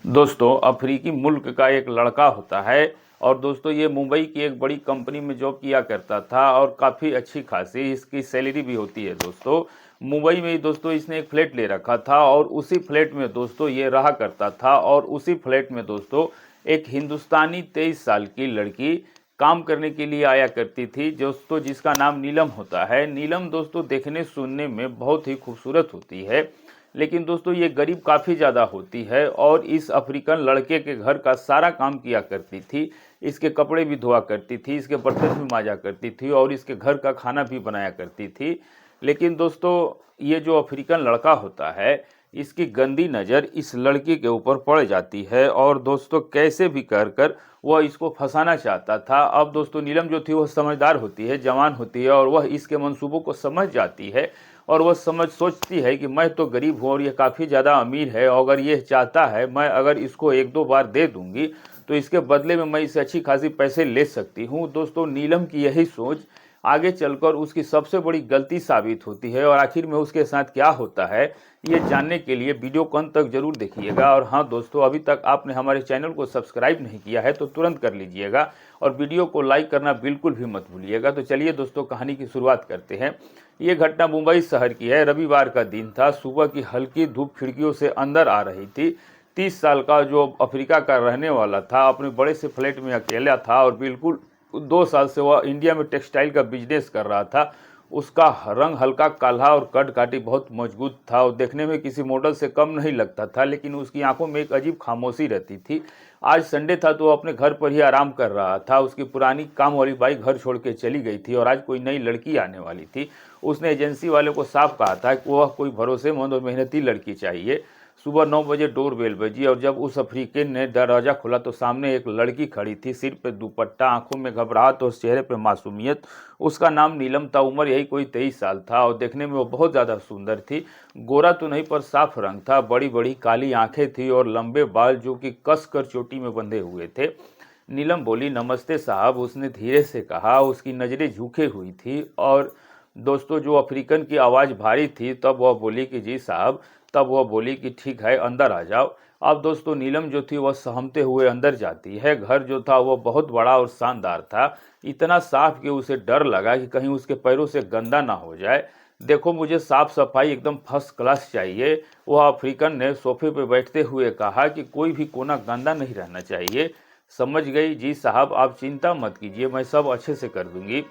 दोस्तों अफ्रीकी मुल्क का एक लड़का होता है और दोस्तों ये मुंबई की एक बड़ी कंपनी में जॉब किया करता था और काफ़ी अच्छी खासी इसकी सैलरी भी होती है। दोस्तों मुंबई में ही दोस्तों इसने एक फ्लैट ले रखा था और उसी फ्लैट में दोस्तों ये रहा करता था और उसी फ्लैट में दोस्तों एक हिंदुस्तानी 23 साल की लड़की काम करने के लिए आया करती थी दोस्तों, जिसका नाम नीलम होता है। नीलम दोस्तों देखने सुनने में बहुत ही खूबसूरत होती है, लेकिन दोस्तों ये गरीब काफ़ी ज़्यादा होती है और इस अफ्रीकन लड़के के घर का सारा काम किया करती थी। इसके कपड़े भी धोआ करती थी, इसके बर्तन भी मांजा करती थी और इसके घर का खाना भी बनाया करती थी। लेकिन दोस्तों ये जो अफ्रीकन लड़का होता है, इसकी गंदी नज़र इस लड़की के ऊपर पड़ जाती है और दोस्तों कैसे भी कर कर वह इसको फंसाना चाहता था। अब दोस्तों नीलम जो थी वह समझदार होती है, जवान होती है और वह इसके मंसूबों को समझ जाती है और वह सोचती है कि मैं तो गरीब हूँ और ये काफ़ी ज़्यादा अमीर है, और अगर ये चाहता है मैं अगर इसको एक दो बार दे दूंगी तो इसके बदले में मैं इससे अच्छी खासी पैसे ले सकती हूँ। दोस्तों नीलम की यही सोच आगे चलकर उसकी सबसे बड़ी गलती साबित होती है और आखिर में उसके साथ क्या होता है ये जानने के लिए वीडियो को अंत तक जरूर देखिएगा। और हाँ दोस्तों, अभी तक आपने हमारे चैनल को सब्सक्राइब नहीं किया है तो तुरंत कर लीजिएगा और वीडियो को लाइक करना बिल्कुल भी मत भूलिएगा। तो चलिए दोस्तों कहानी की शुरुआत करते हैं। ये घटना मुंबई शहर की है। रविवार का दिन था। सुबह की हल्की धूप खिड़कियों से अंदर आ रही थी। 30 साल का जो अफ्रीका का रहने वाला था अपने बड़े से फ्लैट में अकेला था और बिल्कुल 2 साल से वह इंडिया में टेक्सटाइल का बिजनेस कर रहा था। उसका रंग हल्का काला और कद काठी बहुत मजबूत था और देखने में किसी मॉडल से कम नहीं लगता था, लेकिन उसकी आंखों में एक अजीब खामोशी रहती थी। आज संडे था तो वह अपने घर पर ही आराम कर रहा था। उसकी पुरानी काम वाली बाइक घर छोड़ के चली गई थी और आज कोई नई लड़की आने वाली थी। उसने एजेंसी वाले को साफ कहा था कि वह कोई भरोसेमंद और मेहनती लड़की चाहिए। सुबह 9 बजे डोरबेल बजी और जब उस अफ्रीकन ने दरवाजा खोला तो सामने एक लड़की खड़ी थी, सिर पे दुपट्टा, आंखों में घबराहट और चेहरे पे मासूमियत। उसका नाम नीलम था। उम्र यही कोई 23 साल था और देखने में वो बहुत ज़्यादा सुंदर थी। गोरा तो नहीं पर साफ रंग था, बड़ी बड़ी काली आंखें थी और लंबे बाल जो कि कस कर चोटी में बंधे हुए थे। नीलम बोली, नमस्ते साहब। उसने धीरे से कहा। उसकी नज़रें झुकी हुई थी और दोस्तों जो अफ्रीकन की आवाज़ भारी थी। तब वह बोली कि जी साहब। तब वह बोली कि ठीक है, अंदर आ जाओ। अब दोस्तों नीलम जो थी वह सहमते हुए अंदर जाती है। घर जो था वह बहुत बड़ा और शानदार था, इतना साफ कि उसे डर लगा कि कहीं उसके पैरों से गंदा ना हो जाए। देखो, मुझे साफ सफाई एकदम फर्स्ट क्लास चाहिए, वह अफ्रीकन ने सोफे पर बैठते हुए कहा, कि कोई भी कोना गंदा नहीं रहना चाहिए। समझ गई जी साहब, आप चिंता मत कीजिए, मैं सब अच्छे से कर दूंगी।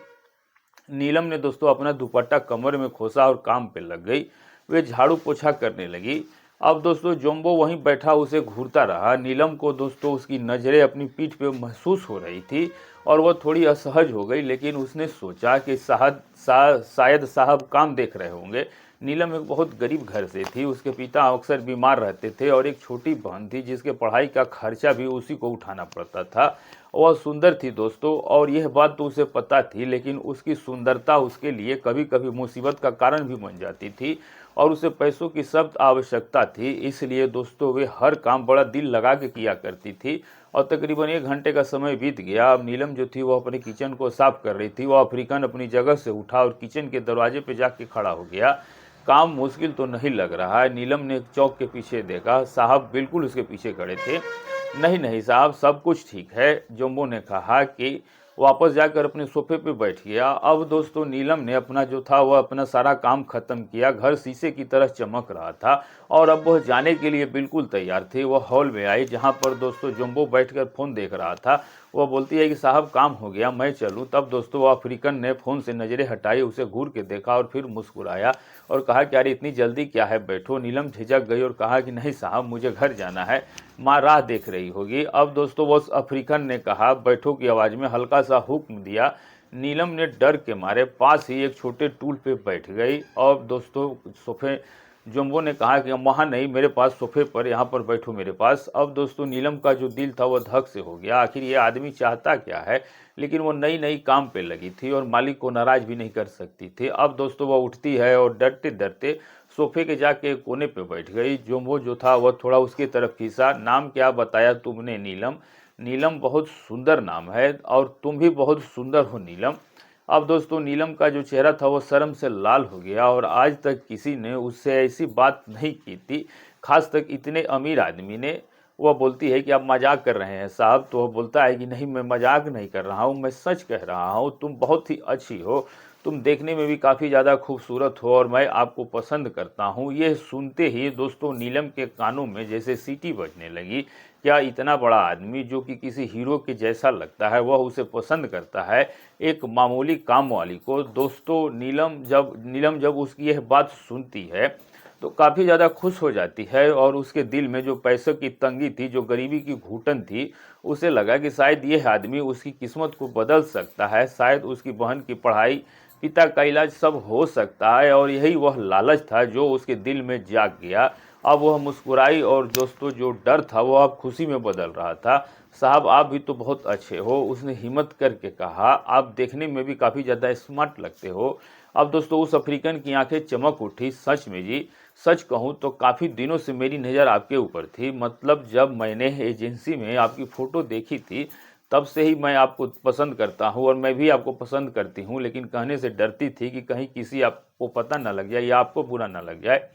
नीलम ने दोस्तों अपना दुपट्टा कमर में खोसा और काम पे लग गई। वे झाड़ू पोछा करने लगी। अब दोस्तों जोम्बो वहीं बैठा उसे घूरता रहा। नीलम को दोस्तों उसकी नज़रें अपनी पीठ पे महसूस हो रही थी और वह थोड़ी असहज हो गई, लेकिन उसने सोचा कि शायद साहब काम देख रहे होंगे। नीलम एक बहुत गरीब घर से थी। उसके पिता अक्सर बीमार रहते थे और एक छोटी बहन थी जिसके पढ़ाई का खर्चा भी उसी को उठाना पड़ता था। वह सुंदर थी दोस्तों और यह बात तो उसे पता थी, लेकिन उसकी सुंदरता उसके लिए कभी कभी मुसीबत का कारण भी बन जाती थी और उसे पैसों की सख्त आवश्यकता थी। इसलिए दोस्तों वे हर काम बड़ा दिल लगा के किया करती थी और तकरीबन 1 घंटे का समय बीत गया। अब नीलम जो थी वह अपने किचन को साफ कर रही थी। वह अफ्रीकन अपनी जगह से उठा और किचन के दरवाजे पर जाके खड़ा हो गया। काम मुश्किल तो नहीं लग रहा है। नीलम ने एक चौक के पीछे देखा। साहब बिल्कुल उसके पीछे खड़े थे। नहीं नहीं साहब, सब कुछ ठीक है, जोम्बो ने कहा कि वापस जाकर अपने सोफे पे बैठ गया। अब दोस्तों नीलम ने अपना जो था वह अपना सारा काम खत्म किया। घर शीशे की तरह चमक रहा था और अब वह जाने के लिए बिल्कुल तैयार थी। वह हॉल में आई जहां पर दोस्तों जोम्बो बैठकर फ़ोन देख रहा था। वह बोलती है कि साहब काम हो गया, मैं चलूं। तब दोस्तों वह अफ्रीकन ने फ़ोन से नज़रें हटाई, उसे घूर के देखा और फिर मुस्कुराया और कहा कि अरे इतनी जल्दी क्या है, बैठो। नीलम झिझक गई और कहा कि नहीं साहब, मुझे घर जाना है, माँ राह देख रही होगी। अब दोस्तों वो अफ्रीकन ने कहा बैठो की आवाज़ में हल्का सा हुक्म दिया। नीलम ने डर के मारे पास ही एक छोटे टूल पे बैठ गई और दोस्तों सोफे जोम्बो ने कहा कि वहाँ नहीं, मेरे पास सोफे पर, यहाँ पर बैठो मेरे पास। अब दोस्तों नीलम का जो दिल था वह धक से हो गया। आखिर ये आदमी चाहता क्या है, लेकिन वो नई नई काम पे लगी थी और मालिक को नाराज भी नहीं कर सकती थी। अब दोस्तों वह उठती है और डरते डरते सोफे के जाके कोने पे बैठ गई। जोम्बो जो था वह थोड़ा उसकी तरफ खींचा। नाम क्या बताया तुमने? नीलम। नीलम बहुत सुंदर नाम है और तुम भी बहुत सुंदर हो नीलम। अब दोस्तों नीलम का जो चेहरा था वो शर्म से लाल हो गया और आज तक किसी ने उससे ऐसी बात नहीं की थी, खास तक इतने अमीर आदमी ने। वह बोलती है कि आप मजाक कर रहे हैं साहब। तो वह बोलता है कि नहीं, मैं मजाक नहीं कर रहा हूँ, मैं सच कह रहा हूँ, तुम बहुत ही अच्छी हो, तुम देखने में भी काफ़ी ज़्यादा खूबसूरत हो और मैं आपको पसंद करता हूँ। ये सुनते ही दोस्तों नीलम के कानों में जैसे सीटी बजने लगी। क्या इतना बड़ा आदमी जो कि किसी हीरो के जैसा लगता है, वह उसे पसंद करता है, एक मामूली काम वाली को। दोस्तों नीलम जब उसकी यह बात सुनती है तो काफ़ी ज़्यादा खुश हो जाती है और उसके दिल में जो पैसों की तंगी थी, जो गरीबी की घुटन थी, उसे लगा कि शायद यह आदमी उसकी किस्मत को बदल सकता है, शायद उसकी बहन की पढ़ाई, पिता का इलाज सब हो सकता है। और यही वह लालच था जो उसके दिल में जाग गया। अब वह मुस्कुराई और दोस्तों जो डर था वो अब खुशी में बदल रहा था। साहब आप भी तो बहुत अच्छे हो, उसने हिम्मत करके कहा, आप देखने में भी काफ़ी ज़्यादा स्मार्ट लगते हो। अब दोस्तों उस अफ्रीकन की आंखें चमक उठी। सच में जी, सच कहूँ तो काफ़ी दिनों से मेरी नज़र आपके ऊपर थी। मतलब जब मैंने एजेंसी में आपकी फ़ोटो देखी थी तब से ही मैं आपको पसंद करता हूँ और मैं भी आपको पसंद करती हूँ, लेकिन कहने से डरती थी कि कहीं किसी आपको पता ना लग जाए या आपको बुरा ना लग जाए।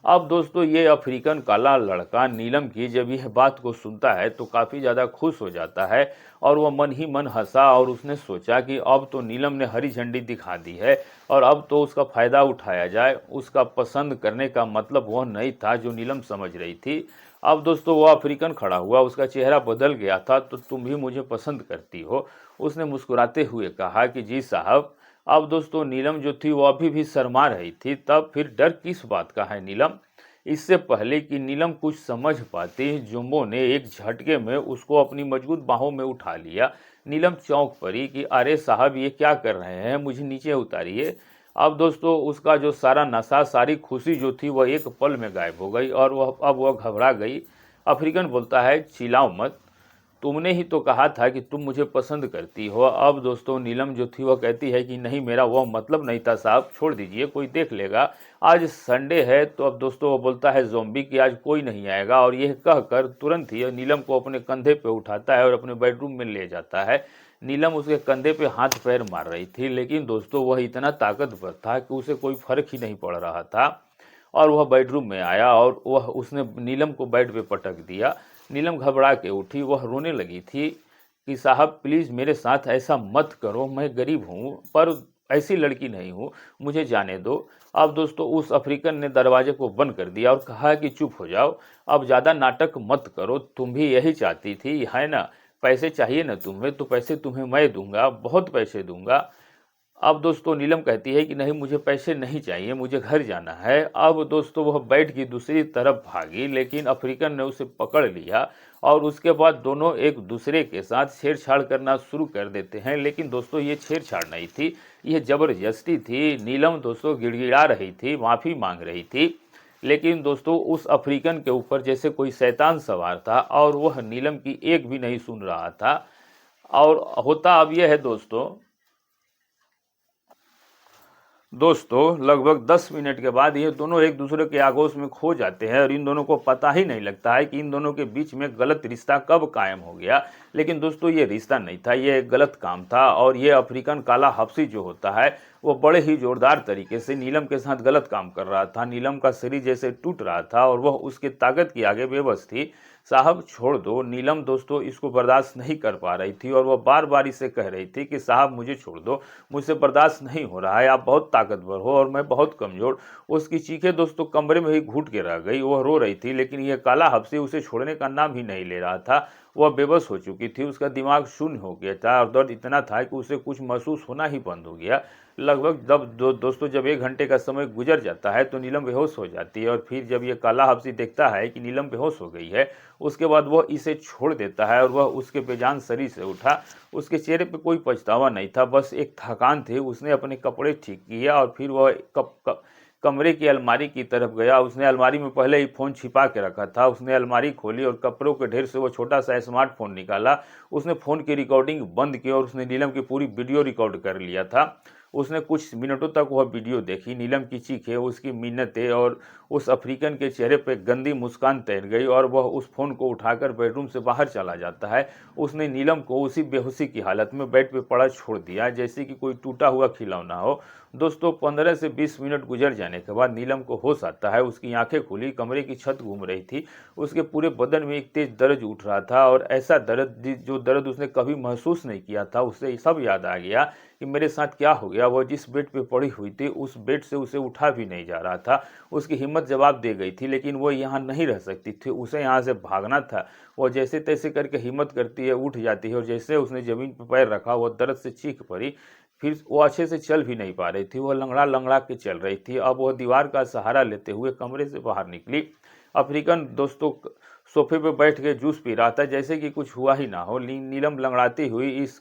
अब दोस्तों ये अफ्रीकन काला लड़का नीलम की जब यह बात को सुनता है तो काफ़ी ज़्यादा खुश हो जाता है और वह मन ही मन हंसा और उसने सोचा कि अब तो नीलम ने हरी झंडी दिखा दी है और अब तो उसका फ़ायदा उठाया जाए। उसका पसंद करने का मतलब वह नहीं था जो नीलम समझ रही थी। अब दोस्तों वह अफ्रीकन खड़ा हुआ, उसका चेहरा बदल गया था। तो तुम भी मुझे पसंद करती हो? उसने मुस्कुराते हुए कहा कि जी साहब। अब दोस्तों नीलम जो थी वो अभी भी शर्मा रही थी। तब फिर डर किस बात का है नीलम? इससे पहले कि नीलम कुछ समझ पाती, जुम्बो ने एक झटके में उसको अपनी मजबूत बाहों में उठा लिया। नीलम चौंक पड़ी कि अरे साहब ये क्या कर रहे हैं, मुझे नीचे उतारिए। अब दोस्तों उसका जो सारा नशा, सारी खुशी जो थी वह एक पल में गायब हो गई और वह घबरा गई। अफ्रीकन बोलता है चिल्लाओ मत, तुमने ही तो कहा था कि तुम मुझे पसंद करती हो। अब दोस्तों नीलम जो थी वह कहती है कि नहीं, मेरा वह मतलब नहीं था साहब, छोड़ दीजिए, कोई देख लेगा, आज संडे है। तो अब दोस्तों वो बोलता है ज़ॉम्बी कि आज कोई नहीं आएगा और यह कहकर तुरंत ही नीलम को अपने कंधे पे उठाता है और अपने बेडरूम में ले जाता है। नीलम उसके कंधे पे हाथ पैर मार रही थी, लेकिन दोस्तों वह इतना ताकतवर था कि उसे कोई फर्क ही नहीं पड़ रहा था। और वह बेडरूम में आया और उसने नीलम को बेड पे पटक दिया। नीलम घबरा के उठी, वह रोने लगी थी कि साहब प्लीज़ मेरे साथ ऐसा मत करो, मैं गरीब हूँ पर ऐसी लड़की नहीं हूँ, मुझे जाने दो। अब दोस्तों उस अफ्रीकन ने दरवाजे को बंद कर दिया और कहा कि चुप हो जाओ, अब ज़्यादा नाटक मत करो, तुम भी यही चाहती थी है ना? पैसे चाहिए ना तुम्हें, तो पैसे तुम्हें मैं दूंगा, बहुत पैसे दूंगा। अब दोस्तों नीलम कहती है कि नहीं, मुझे पैसे नहीं चाहिए, मुझे घर जाना है। अब दोस्तों वह बेड की दूसरी तरफ भागी, लेकिन अफ्रीकन ने उसे पकड़ लिया और उसके बाद दोनों एक दूसरे के साथ छेड़छाड़ करना शुरू कर देते हैं। लेकिन दोस्तों ये छेड़छाड़ नहीं थी, यह जबरदस्ती थी। नीलम दोस्तों गिड़गिड़ा रही थी, माफ़ी मांग रही थी, लेकिन दोस्तों उस अफ्रीकन के ऊपर जैसे कोई शैतान सवार था और वह नीलम की एक भी नहीं सुन रहा था। और होता अब यह है दोस्तों लगभग 10 मिनट के बाद ये दोनों एक दूसरे के आगोश में खो जाते हैं और इन दोनों को पता ही नहीं लगता है कि इन दोनों के बीच में गलत रिश्ता कब कायम हो गया। लेकिन दोस्तों ये रिश्ता नहीं था, ये एक गलत काम था। और ये अफ्रीकन काला हफ्सी जो होता है वो बड़े ही जोरदार तरीके से नीलम के साथ गलत काम कर रहा था। नीलम का शरीर जैसे टूट रहा था और वह उसके ताकत की आगे बेबस थी। साहब छोड़ दो। नीलम दोस्तों इसको बर्दाश्त नहीं कर पा रही थी और वह बार बार इसे कह रही थी कि साहब मुझे छोड़ दो, मुझसे बर्दाश्त नहीं हो रहा है, आप बहुत ताकतवर हो और मैं बहुत कमज़ोर। उसकी चीखें दोस्तों कमरे में ही घुट के रह गई, वह रो रही थी, लेकिन यह काला हफ्सी उसे छोड़ने का नाम ही नहीं ले रहा था। वह बेबस हो चुकी थी, उसका दिमाग शून्य हो गया था और दर्द इतना था कि उसे कुछ महसूस होना ही बंद हो गया। लगभग दोस्तों जब 1 घंटे का समय गुजर जाता है तो नीलम बेहोश हो जाती है और फिर जब ये काला हफ्सी देखता है कि नीलम बेहोश हो गई है, उसके बाद वह इसे छोड़ देता है और वह उसके बेजान शरीर से उठा। उसके चेहरे पे कोई पछतावा नहीं था, बस एक थकान थी। उसने अपने कपड़े ठीक किए और फिर वह कमरे की अलमारी की तरफ गया। उसने अलमारी में पहले ही फ़ोन छिपा के रखा था। उसने अलमारी खोली और कपड़ों के ढेर से वो छोटा सा स्मार्टफोन निकाला। उसने फ़ोन की रिकॉर्डिंग बंद की और उसने नीलम की पूरी वीडियो रिकॉर्ड कर लिया था। उसने कुछ मिनटों तक वह वीडियो देखी। नीलम की चीखें, उसकी मिन्नतें और उस अफ्रीकन के चेहरे पर गंदी मुस्कान तैर गई और वह उस फोन को उठाकर बेडरूम से बाहर चला जाता है। उसने नीलम को उसी बेहोशी की हालत में बेड पे पड़ा छोड़ दिया, जैसे कि कोई टूटा हुआ खिलौना हो। दोस्तों 15 से 20 मिनट गुजर जाने के बाद नीलम को होश आता है। उसकी आंखें खुली, कमरे की छत घूम रही थी, उसके पूरे बदन में एक तेज दर्द उठ रहा था और ऐसा दर्द जो दर्द उसने कभी महसूस नहीं किया था। उसे सब याद आ गया कि मेरे साथ क्या हो गया। वह जिस बेड पे पड़ी हुई थी उस बेड से उसे उठा भी नहीं जा रहा था। उसकी हिम्मत जवाब दे गई थी, लेकिन वो यहाँ नहीं रह सकती थी, उसे यहाँ से भागना था। वो जैसे तैसे करके हिम्मत करती है, उठ जाती है और जैसे उसने जमीन पर पैर रखा वो दर्द से चीख पड़ी। फिर वो अच्छे से चल भी नहीं पा रही थी, वह लंगड़ा लंगड़ा के चल रही थी। अब वह दीवार का सहारा लेते हुए कमरे से बाहर निकली। अफ्रीकन दोस्तों सोफे पे बैठ के जूस पी रहा था, जैसे कि कुछ हुआ ही ना हो। नीलम लंगड़ाती हुई इस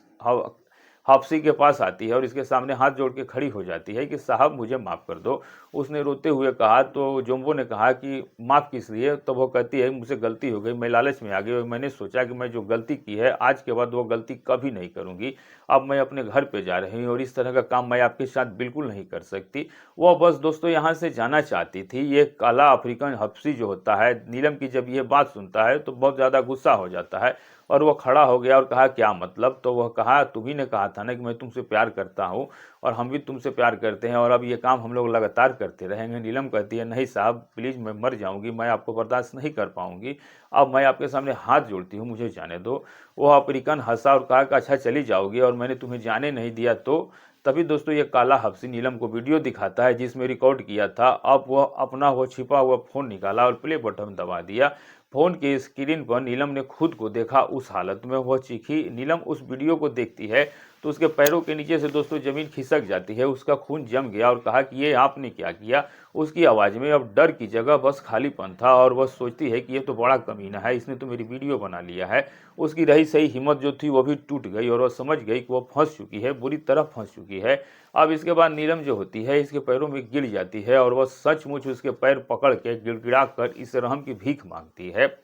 हाफसी के पास आती है और इसके सामने हाथ जोड़ के खड़ी हो जाती है कि साहब मुझे माफ़ कर दो। उसने रोते हुए कहा तो जोम्बो ने कहा कि माफ़ किस लिए? तो वो कहती है मुझसे गलती हो गई, मैं लालच में आ गई और मैंने सोचा कि मैं जो गलती की है आज के बाद वो गलती कभी नहीं करूँगी। अब मैं अपने घर पे जा रही हूँ और इस तरह का काम मैं आपके साथ बिल्कुल नहीं कर सकती। वो बस दोस्तों यहाँ से जाना चाहती थी। ये काला अफ्रीकन हफ्सी जो होता है, नीलम की जब ये बात सुनता है तो बहुत ज़्यादा गुस्सा हो जाता है और वह खड़ा हो गया और कहा क्या मतलब? तो वह कहा तुम्ही ने कहा था ना कि मैं तुमसे प्यार करता हूँ और हम भी तुमसे प्यार करते हैं और अब ये काम हम लोग लगातार करते रहेंगे। नीलम कहती है नहीं साहब प्लीज़, मैं मर जाऊंगी, मैं आपको बर्दाश्त नहीं कर पाऊंगी। अब मैं आपके सामने हाथ जोड़ती हूँ, मुझे जाने दो। वह अफ्रीकन हंसा और कहा कि अच्छा चली जाओगी और मैंने तुम्हें जाने नहीं दिया तो? तभी दोस्तों ये काला हफ्सी नीलम को वीडियो दिखाता है जिसमें रिकॉर्ड किया था। अब वह अपना वो छिपा हुआ फोन निकाला और प्ले बटन दबा दिया। फोन की स्क्रीन पर नीलम ने खुद को देखा उस हालत में। वह चीखी। नीलम उस वीडियो को देखती है तो उसके पैरों के नीचे से दोस्तों जमीन खिसक जाती है, उसका खून जम गया और कहा कि ये आपने क्या किया? उसकी आवाज़ में अब डर की जगह बस खालीपन था और वह सोचती है कि ये तो बड़ा कमीना है, इसने तो मेरी वीडियो बना लिया है। उसकी रही सही हिम्मत जो थी वो भी टूट गई और वह समझ गई कि वह फंस चुकी है, बुरी तरह फंस चुकी है। अब इसके बाद नीलम जो होती है इसके पैरों में गिर जाती है और वह सचमुच उसके पैर पकड़ के गिड़गिड़ा कर इस रहम की भीख मांगती है।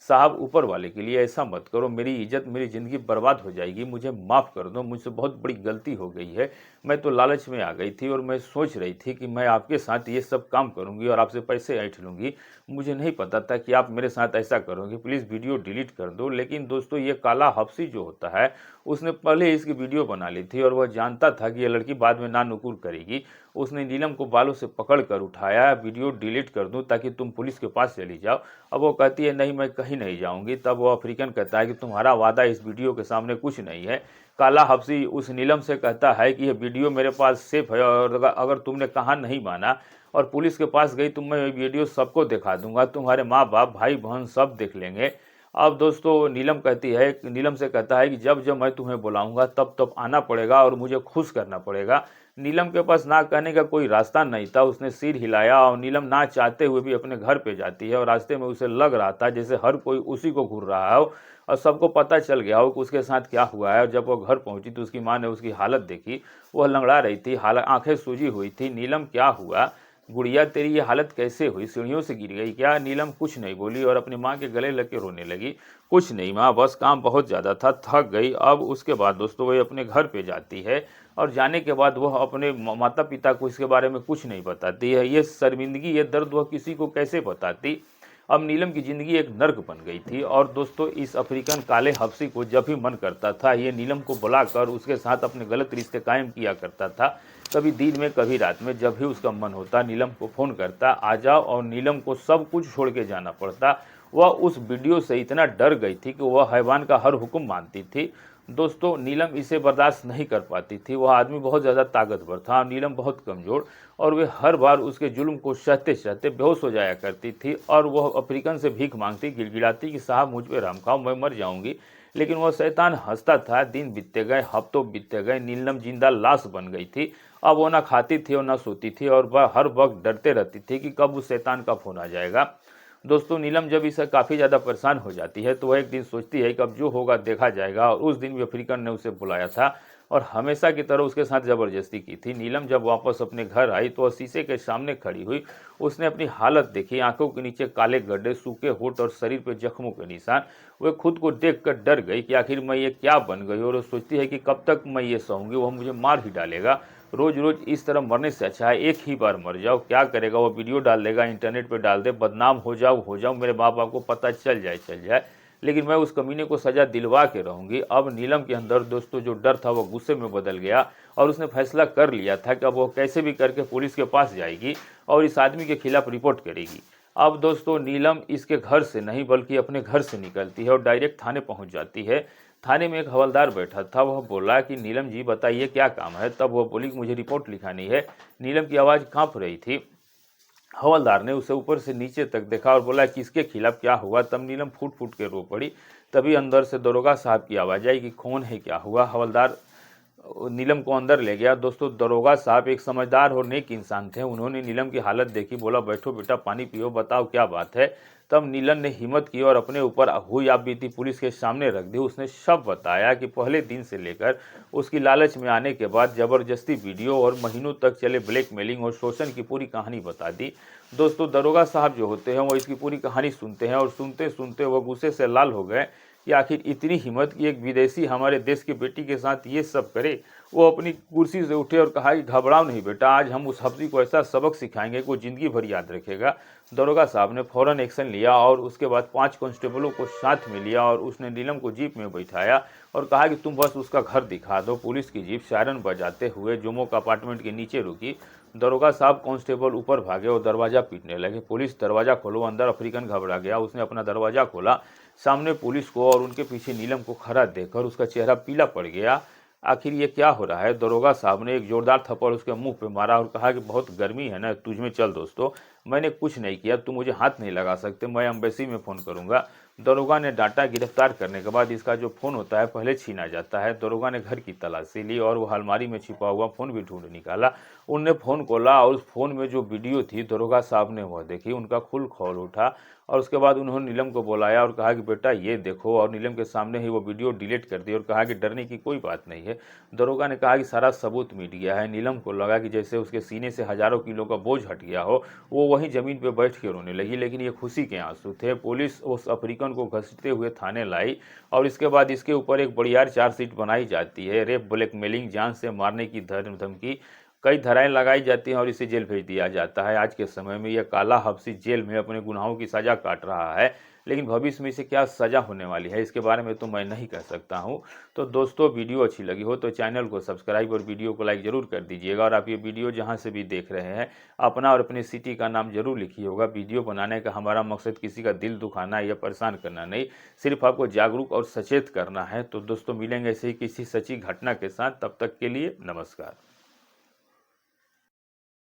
साहब ऊपर वाले के लिए ऐसा मत करो, मेरी इज्जत मेरी ज़िंदगी बर्बाद हो जाएगी, मुझे माफ़ कर दो, मुझसे बहुत बड़ी गलती हो गई है। मैं तो लालच में आ गई थी और मैं सोच रही थी कि मैं आपके साथ ये सब काम करूंगी और आपसे पैसे ऐंठ लूँगी। मुझे नहीं पता था कि आप मेरे साथ ऐसा करोगे, प्लीज़ वीडियो डिलीट कर दो। लेकिन दोस्तों ये काला हफ्सी जो होता है उसने पहले इसकी वीडियो बना ली थी और वह जानता था कि ये लड़की बाद में नानुकुर करेगी। उसने नीलम को बालों से पकड़ कर उठाया, वीडियो डिलीट कर दूं ताकि तुम पुलिस के पास चली जाओ। अब वो कहती है नहीं मैं कहीं नहीं जाऊंगी। तब वो अफ्रीकन कहता है कि तुम्हारा वादा इस वीडियो के सामने कुछ नहीं है। काला हफ्सी उस नीलम से कहता है कि यह वीडियो मेरे पास सेफ है और अगर तुमने कहा नहीं माना और पुलिस के पास गई तो मैं वीडियो सबको दिखा दूंगा, तुम्हारे माँ बाप भाई बहन सब देख लेंगे। अब दोस्तों नीलम से कहता है कि जब जब मैं तुम्हें बुलाऊंगा तब तब आना पड़ेगा और मुझे खुश करना पड़ेगा। नीलम के पास ना कहने का कोई रास्ता नहीं था, उसने सिर हिलाया और नीलम ना चाहते हुए भी अपने घर पे जाती है और रास्ते में उसे लग रहा था जैसे हर कोई उसी को घूर रहा हो और सबको पता चल गया हो कि उसके साथ क्या हुआ है। और जब वो घर पहुंची तो उसकी माँ ने उसकी हालत देखी, वह लंगड़ा रही थी, आंखें सूजी हुई थी। नीलम क्या हुआ गुड़िया, तेरी ये हालत कैसे हुई? सीढ़ियों से गिर गई क्या? नीलम कुछ नहीं बोली और अपनी माँ के गले लग के रोने लगी। कुछ नहीं माँ, बस काम बहुत ज़्यादा था, थक गई। अब उसके बाद दोस्तों वह अपने घर पे जाती है और जाने के बाद वह अपने माता पिता को इसके बारे में कुछ नहीं बताती है। ये शर्मिंदगी, ये दर्द वह किसी को कैसे बताती? अब नीलम की ज़िंदगी एक नर्क बन गई थी और दोस्तों इस अफ्रीकन काले हफ्सी को जब भी मन करता था ये नीलम को बुलाकर उसके साथ अपने गलत रिश्ते कायम किया करता था। कभी दिन में कभी रात में, जब भी उसका मन होता नीलम को फ़ोन करता आ जाओ और नीलम को सब कुछ छोड़ के जाना पड़ता। वह उस वीडियो से इतना डर गई थी कि वह हैवान का हर हुक्म मानती थी। दोस्तों नीलम इसे बर्दाश्त नहीं कर पाती थी। वह आदमी बहुत ज़्यादा ताकतवर था और नीलम बहुत कमज़ोर, और वे हर बार उसके जुल्म को सहते सहते बेहोश हो जाया करती थी और वह अफ्रीकन से भीख मांगती, गिड़गिड़ाती कि साहब मुझ पे रहम खाओ, मैं मर जाऊंगी। लेकिन वह शैतान हंसता था। दिन बीतते गए, हफ्तों बीतते गए, नीलम जिंदा लाश बन गई थी। अब वो ना खाती थी और ना सोती थी और वह हर वक्त डरते रहती थी कि कब उस शैतान का फ़ोन आ जाएगा। दोस्तों नीलम जब इससे काफ़ी ज़्यादा परेशान हो जाती है तो वह एक दिन सोचती है कि अब जो होगा देखा जाएगा, और उस दिन भी अफ्रीकन ने उसे बुलाया था और हमेशा की तरह उसके साथ ज़बरदस्ती की थी। नीलम जब वापस अपने घर आई तो वह शीशे के सामने खड़ी हुई। उसने अपनी हालत देखी, आंखों के नीचे काले गड्ढे, सूखे होंठ और शरीर पर जख्मों के निशान। वह खुद को देखकर डर गई कि आखिर मैं ये क्या बन गई, और वो सोचती है कि कब तक मैं ये सहूँगी, वह मुझे मार ही डालेगा। रोज रोज इस तरह मरने से अच्छा है एक ही बार मर जाओ। क्या करेगा, वो वीडियो डाल देगा, इंटरनेट पे डाल दे, बदनाम हो जाओ, मेरे माँ बाप को पता चल जाए, लेकिन मैं उस कमीने को सजा दिलवा के रहूंगी। अब नीलम के अंदर दोस्तों जो डर था वो गुस्से में बदल गया और उसने फैसला कर लिया था कि अब वो कैसे भी करके पुलिस के पास जाएगी और इस आदमी के खिलाफ रिपोर्ट करेगी। अब दोस्तों नीलम इसके घर से नहीं बल्कि अपने घर से निकलती है और डायरेक्ट थाने पहुंच जाती है। थाने में एक हवलदार बैठा था, वह बोला कि नीलम जी बताइए क्या काम है। तब वह बोली कि मुझे रिपोर्ट लिखानी है। नीलम की आवाज़ कांप रही थी। हवलदार ने उसे ऊपर से नीचे तक देखा और बोला कि इसके खिलाफ क्या हुआ। तब नीलम फूट फूट के रो पड़ी। तभी अंदर से दरोगा साहब की आवाज़ आई कि कौन है, क्या हुआ। हवलदार नीलम को अंदर ले गया। दोस्तों दरोगा साहब एक समझदार और नेक इंसान थे। उन्होंने नीलम की हालत देखी, बोला बैठो बेटा, पानी पियो, बताओ क्या बात है। तब नीलम ने हिम्मत की और अपने ऊपर हुई आप बीती पुलिस के सामने रख दी। उसने सब बताया कि पहले दिन से लेकर उसकी लालच में आने के बाद जबरदस्ती वीडियो और महीनों तक चले ब्लैकमेलिंग और शोषण की पूरी कहानी बता दी। दोस्तों दरोगा साहब जो होते हैं वो इसकी पूरी कहानी सुनते हैं और सुनते सुनते वो गुस्से से लाल हो गए कि आखिर इतनी हिम्मत कि एक विदेशी हमारे देश की बेटी के साथ ये सब करे। वो अपनी कुर्सी से उठे और कहा कि घबराओ नहीं बेटा, आज हम उस हफ्ती को ऐसा सबक सिखाएंगे कि वो जिंदगी भर याद रखेगा। दरोगा साहब ने फौरन एक्शन लिया और उसके बाद 5 कांस्टेबलों को साथ में लिया और उसने नीलम को जीप में बैठाया और कहा कि तुम बस उसका घर दिखा दो। पुलिस की जीप सायरन बजाते हुए जोमो अपार्टमेंट के नीचे रुकी। दरोगा साहब कांस्टेबल ऊपर भागे और दरवाजा पीटने लगे। पुलिस दरवाजा खोलो, अंदर अफ्रीकन घबरा गया। उसने अपना दरवाजा खोला, सामने पुलिस को और उनके पीछे नीलम को खड़ा देखकर उसका चेहरा पीला पड़ गया। आखिर ये क्या हो रहा है। दरोगा साहब ने एक जोरदार थप्पड़ उसके मुंह पे मारा और कहा कि बहुत गर्मी है ना, तुझ में चल। दोस्तों मैंने कुछ नहीं किया, तुम मुझे हाथ नहीं लगा सकते, मैं एम्बेसी में फ़ोन करूंगा। दरोगा ने डांटा। गिरफ्तार करने के बाद इसका जो फ़ोन होता है पहले छीना जाता है। दरोगा ने घर की तलाशी ली और वो अलमारी में छिपा हुआ फ़ोन भी ढूंढ निकाला। उनने फ़ोन खोला और उस फ़ोन में जो वीडियो थी दरोगा साहब ने वह देखी। उनका खून खौल उठा और उसके बाद उन्होंने नीलम को बुलाया और कहा कि बेटा ये देखो, और नीलम के सामने ही वो वीडियो डिलीट कर दी और कहा कि डरने की कोई बात नहीं है। दरोगा ने कहा कि सारा सबूत मिट गया है। नीलम को लगा कि जैसे उसके सीने से हजारों किलो का बोझ हट गया हो। वो वहीं जमीन पर बैठ के रोने लगी, लेकिन ये खुशी के आंसू थे। पुलिस उस अफ्रीकन को घसीटते हुए थाने लाई और इसके बाद इसके ऊपर एक बड़ियार चार्जशीट बनाई जाती है। रेप, ब्लैकमेलिंग, जान से मारने की धमकी, कई धाराएं लगाई जाती हैं और इसे जेल भेज दिया जाता है। आज के समय में यह काला हब्सी जेल में अपने गुनाहों की सजा काट रहा है, लेकिन भविष्य में इसे क्या सजा होने वाली है इसके बारे में तो मैं नहीं कह सकता हूं। तो दोस्तों वीडियो अच्छी लगी हो तो चैनल को सब्सक्राइब और वीडियो को लाइक जरूर कर दीजिएगा। और आप ये वीडियो जहां से भी देख रहे हैं अपना और अपनी सिटी का नाम जरूर लिखिए होगा। वीडियो बनाने का हमारा मकसद किसी का दिल दुखाना या परेशान करना नहीं, सिर्फ आपको जागरूक और सचेत करना है। तो दोस्तों मिलेंगे ऐसे ही किसी सच्ची घटना के साथ, तब तक के लिए नमस्कार।